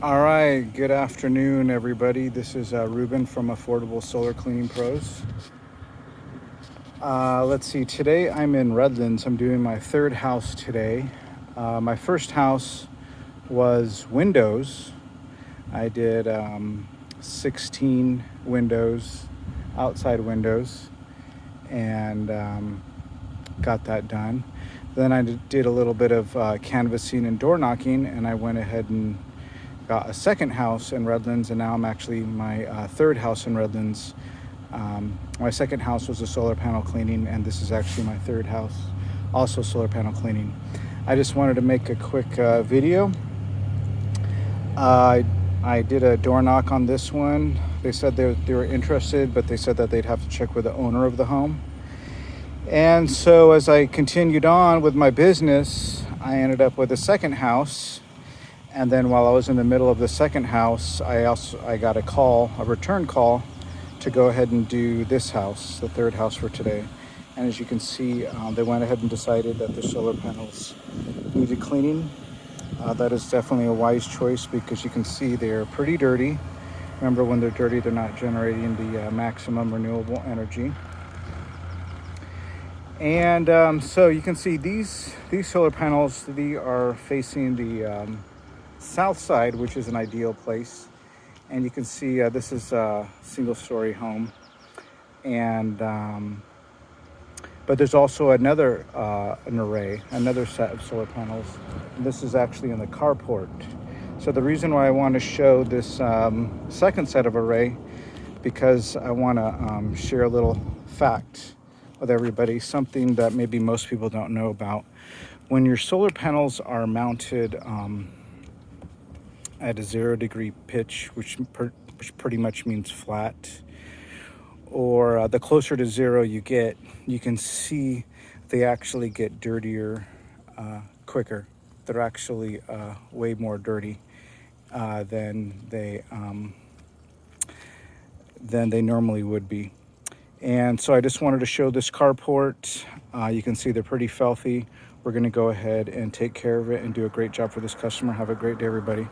All right, good afternoon, everybody. This is Ruben from Affordable Solar Cleaning Pros. Let's see, today I'm in Redlands. I'm doing my third house today. My first house was windows. I did 16 windows, outside windows, and got that done. Then I did a little bit of canvassing and door knocking, and I went ahead and got a second house in Redlands, and now I'm actually my third house in Redlands. My second house was a solar panel cleaning, and this is actually my third house, also solar panel cleaning. I just wanted to make a quick video. I did a door knock on this one. They said they were interested, but they said that they'd have to check with the owner of the home. And so as I continued on with my business, I ended up with a second house. And then while I was in the middle of the second house, I got a return call to go ahead and do this house, the third house for today. And as you can see, they went ahead and decided that the solar panels needed cleaning. That is definitely a wise choice because you can see they're pretty dirty. Remember, when they're dirty, they're not generating the maximum renewable energy. And so you can see these solar panels, they are facing the south side, which is an ideal place. And you can see this is a single-story home, and but there's also another set of solar panels. And this is actually in the carport. So the reason why I want to show this second set of array, because I want to share a little fact with everybody, something that maybe most people don't know about. When your solar panels are mounted at a 0-degree pitch, which pretty much means flat, or the closer to zero you get, you can see they actually get dirtier quicker. They're actually way more dirty than they normally would be. And so I just wanted to show this carport. You can see they're pretty filthy. We're going to go ahead and take care of it and do a great job for this customer. Have a great day, everybody.